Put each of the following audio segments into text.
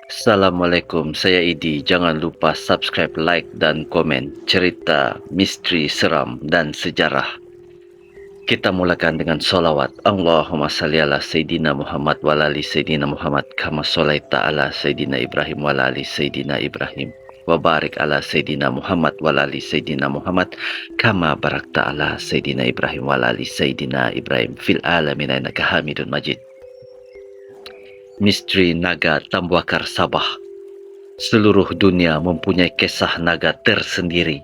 Assalamualaikum, saya Idi. Jangan lupa subscribe, like dan komen cerita misteri seram dan sejarah. Kita mulakan dengan solawat. Allahumma salli ala Sayyidina Muhammad wa ala ali Sayyidina Muhammad kama sholaita ala Sayyidina Ibrahim wa ala ali Sayyidina Ibrahim wa barik ala Sayyidina Muhammad wa ala ali Sayyidina Muhammad kama barakta ala Sayyidina Ibrahim wa ala ali Sayyidina Ibrahim fil alamin innaka Hamidun Majid. Misteri Naga Tambuakar Sabah. Seluruh dunia mempunyai kisah naga tersendiri.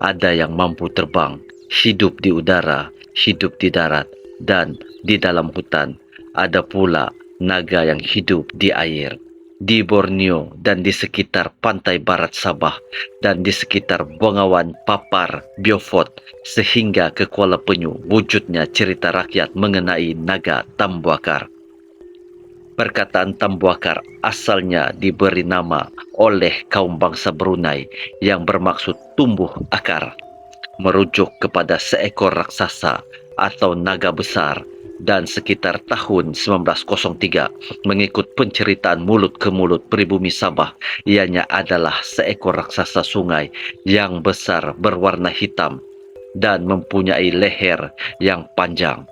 Ada yang mampu terbang, hidup di udara, hidup di darat, dan di dalam hutan. Ada pula naga yang hidup di air. Di Borneo dan di sekitar pantai barat Sabah dan di sekitar Bengawan Papar, Beaufort sehingga ke Kuala Penyu wujudnya cerita rakyat mengenai naga Tambuakar. Perkataan Tambuakar asalnya diberi nama oleh kaum bangsa Brunei yang bermaksud tumbuh akar, merujuk kepada seekor raksasa atau naga besar, dan sekitar tahun 1903 mengikut penceritaan mulut ke mulut pribumi Sabah, ianya adalah seekor raksasa sungai yang besar berwarna hitam dan mempunyai leher yang panjang.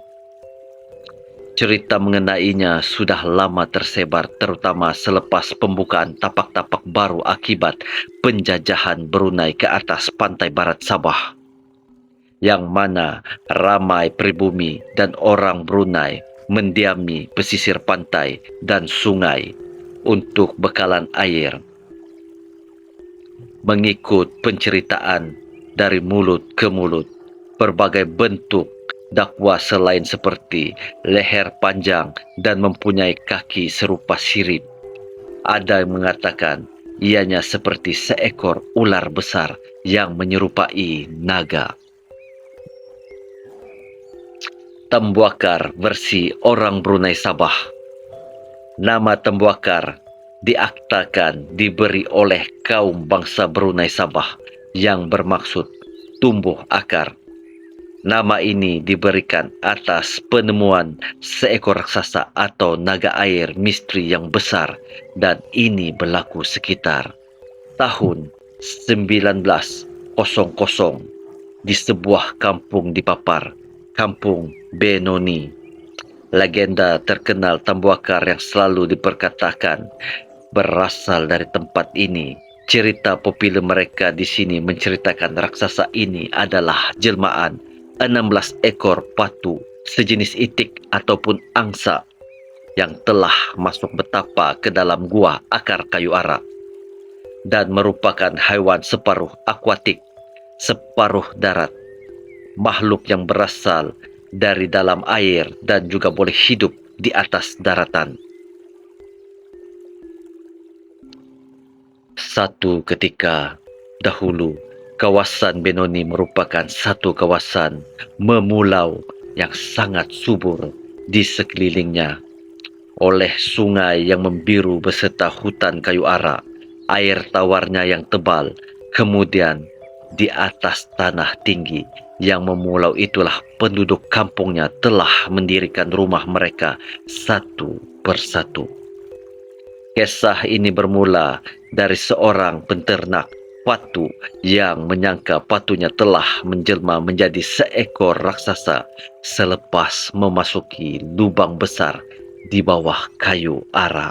Cerita mengenainya sudah lama tersebar, terutama selepas pembukaan tapak-tapak baru akibat penjajahan Brunei ke atas pantai barat Sabah, yang mana ramai pribumi dan orang Brunei mendiami pesisir pantai dan sungai untuk bekalan air. Mengikut penceritaan dari mulut ke mulut, berbagai bentuk dakwa selain seperti leher panjang dan mempunyai kaki serupa sirip. Ada yang mengatakan ianya seperti seekor ular besar yang menyerupai naga. Tambuakar versi orang Brunei Sabah. Nama Tambuakar diaktakan diberi oleh kaum bangsa Brunei Sabah yang bermaksud tumbuh akar. Nama ini diberikan atas penemuan seekor raksasa atau naga air misteri yang besar, dan ini berlaku sekitar tahun 1900 di sebuah kampung di Papar, Kampung Benoni. Legenda terkenal Tambuakar yang selalu diperkatakan berasal dari tempat ini. Cerita populer mereka di sini menceritakan raksasa ini adalah jelmaan 16 ekor patu sejenis itik ataupun angsa yang telah masuk betapa ke dalam gua akar kayu ara dan merupakan haiwan separuh akuatik, separuh darat, makhluk yang berasal dari dalam air dan juga boleh hidup di atas daratan. Satu ketika dahulu, kawasan Benoni merupakan satu kawasan memulau yang sangat subur di sekelilingnya oleh sungai yang membiru beserta hutan kayu ara, air tawarnya yang tebal, kemudian di atas tanah tinggi yang memulau itulah penduduk kampungnya telah mendirikan rumah mereka satu persatu. Kisah ini bermula dari seorang penternak patu yang menyangka patunya telah menjelma menjadi seekor raksasa selepas memasuki lubang besar di bawah kayu ara.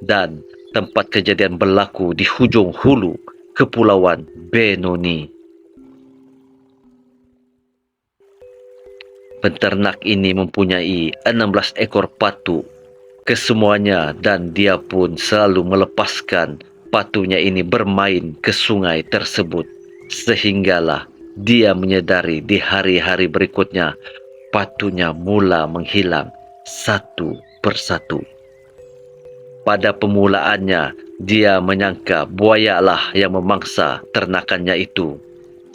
Dan tempat kejadian berlaku di hujung hulu Kepulauan Benoni. Penternak ini mempunyai 16 ekor patu kesemuanya, dan dia pun selalu melepaskan patunya ini bermain ke sungai tersebut, sehinggalah dia menyadari di hari-hari berikutnya patunya mula menghilang satu persatu. Pada permulaannya dia menyangka buayalah yang memangsa ternakannya itu.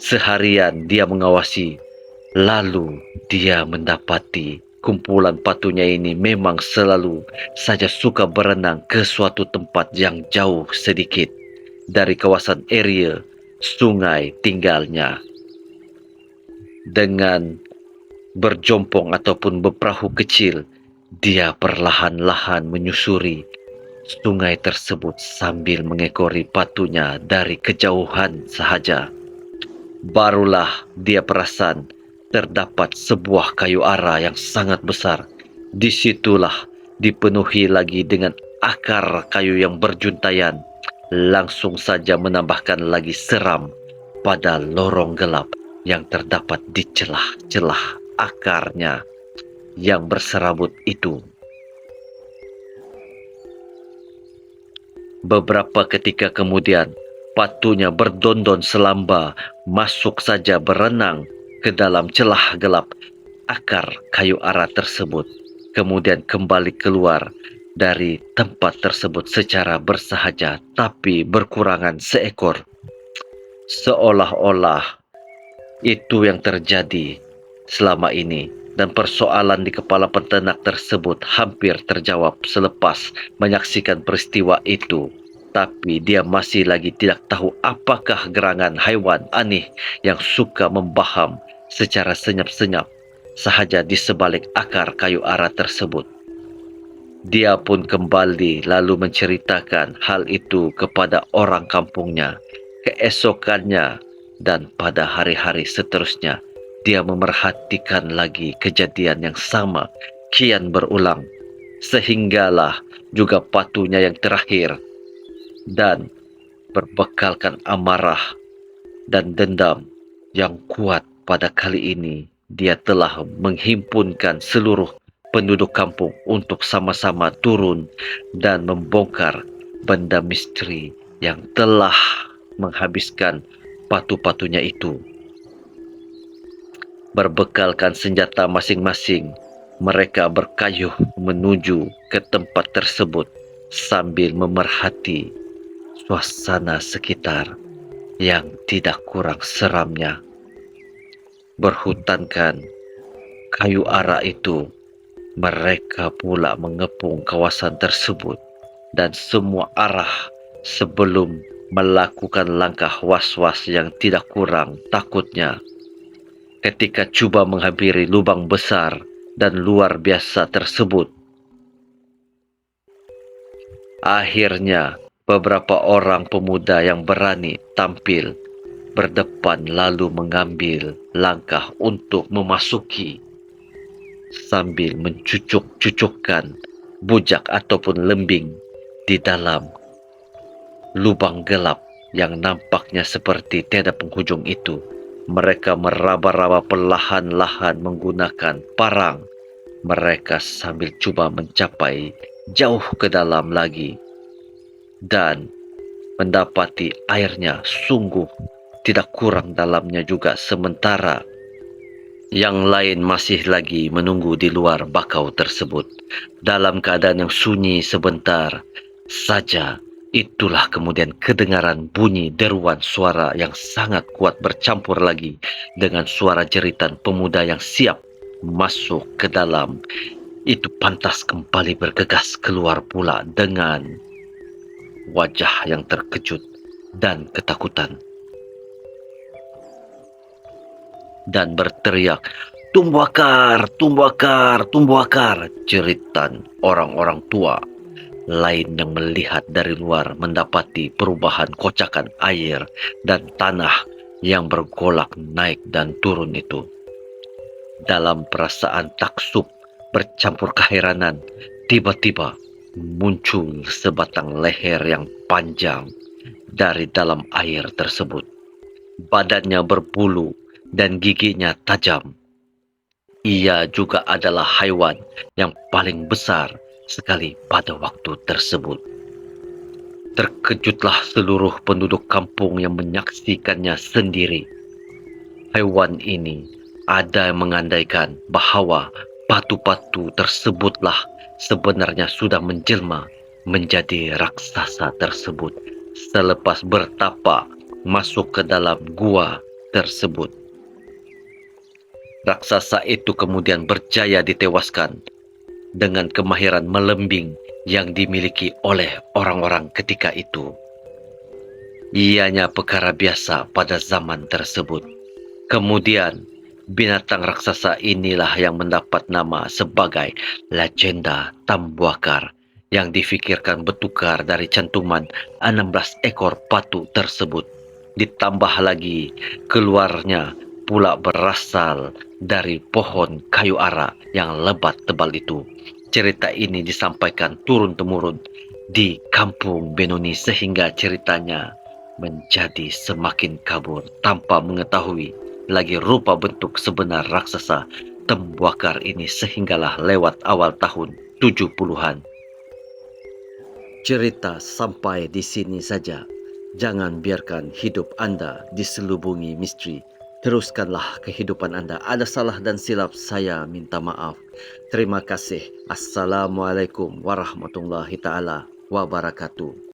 Seharian dia mengawasi, lalu dia mendapati kumpulan patunya ini memang selalu saja suka berenang ke suatu tempat yang jauh sedikit dari kawasan area sungai tinggalnya. Dengan berjompong ataupun berperahu kecil, dia perlahan-lahan menyusuri sungai tersebut sambil mengekori patunya dari kejauhan sahaja. Barulah dia perasan terdapat sebuah kayu ara yang sangat besar. Disitulah dipenuhi lagi dengan akar kayu yang berjuntayan. Langsung saja menambahkan lagi seram pada lorong gelap yang terdapat di celah-celah akarnya yang berserabut itu. Beberapa ketika kemudian, patunya berdondon selamba, masuk saja berenang ke dalam celah gelap akar kayu ara tersebut. Kemudian kembali keluar dari tempat tersebut secara bersahaja, tapi berkurangan seekor. Seolah-olah itu yang terjadi selama ini, dan persoalan di kepala peternak tersebut hampir terjawab selepas menyaksikan peristiwa itu. Tapi dia masih lagi tidak tahu apakah gerangan haiwan aneh yang suka membaham secara senyap-senyap sahaja di sebalik akar kayu ara tersebut. Dia pun kembali lalu menceritakan hal itu kepada orang kampungnya. Keesokannya dan pada hari-hari seterusnya, dia memerhatikan lagi kejadian yang sama kian berulang, sehinggalah juga patunya yang terakhir, dan berbekalkan amarah dan dendam yang kuat pada kali ini, dia telah menghimpunkan seluruh penduduk kampung untuk sama-sama turun dan membongkar benda misteri yang telah menghabiskan patu-patunya itu. Berbekalkan senjata masing-masing, mereka berkayuh menuju ke tempat tersebut sambil memerhati suasana sekitar yang tidak kurang seramnya. Berhutankan kayu ara itu, mereka pula mengepung kawasan tersebut dan semua arah sebelum melakukan langkah was-was yang tidak kurang takutnya ketika cuba menghampiri lubang besar dan luar biasa tersebut. Akhirnya, beberapa orang pemuda yang berani tampil berdepan lalu mengambil langkah untuk memasuki sambil mencucuk-cucukkan bujak ataupun lembing di dalam lubang gelap yang nampaknya seperti tiada penghujung itu. Mereka meraba-raba perlahan-lahan menggunakan parang mereka sambil cuba mencapai jauh ke dalam lagi dan mendapati airnya sungguh tidak kurang dalamnya juga, sementara yang lain masih lagi menunggu di luar bakau tersebut. Dalam keadaan yang sunyi sebentar saja, itulah kemudian kedengaran bunyi deruan suara yang sangat kuat bercampur lagi dengan suara jeritan pemuda yang siap masuk ke dalam. Itu pantas kembali bergegas keluar pula dengan wajah yang terkejut dan ketakutan, dan berteriak, "Tumbakar, tumbakar, tumbakar!" jeritan orang-orang tua lain yang melihat dari luar mendapati perubahan kocakan air dan tanah yang bergolak naik dan turun itu. Dalam perasaan taksub bercampur keheranan, tiba-tiba muncul sebatang leher yang panjang dari dalam air tersebut. Badannya berbulu dan giginya tajam. Ia juga adalah haiwan yang paling besar sekali pada waktu tersebut. Terkejutlah seluruh penduduk kampung yang menyaksikannya sendiri. Haiwan ini ada yang mengandaikan bahawa patu-patu tersebutlah sebenarnya sudah menjelma menjadi raksasa tersebut selepas bertapa masuk ke dalam gua tersebut. Raksasa itu kemudian berjaya ditewaskan dengan kemahiran melembing yang dimiliki oleh orang-orang ketika itu. Ianya perkara biasa pada zaman tersebut. Kemudian, binatang raksasa inilah yang mendapat nama sebagai legenda Tambuakar yang difikirkan bertukar dari cantuman 16 ekor patung tersebut. Ditambah lagi keluarnya pula berasal dari pohon kayu ara yang lebat tebal itu. Cerita ini disampaikan turun-temurun di kampung Benoni sehingga ceritanya menjadi semakin kabur tanpa mengetahui lagi rupa bentuk sebenar raksasa Tembuakar ini sehinggalah lewat awal tahun 70-an. Cerita sampai di sini saja. Jangan biarkan hidup Anda diselubungi misteri. Teruskanlah kehidupan Anda. Ada salah dan silap, saya minta maaf. Terima kasih. Assalamualaikum warahmatullahi taala wabarakatuh.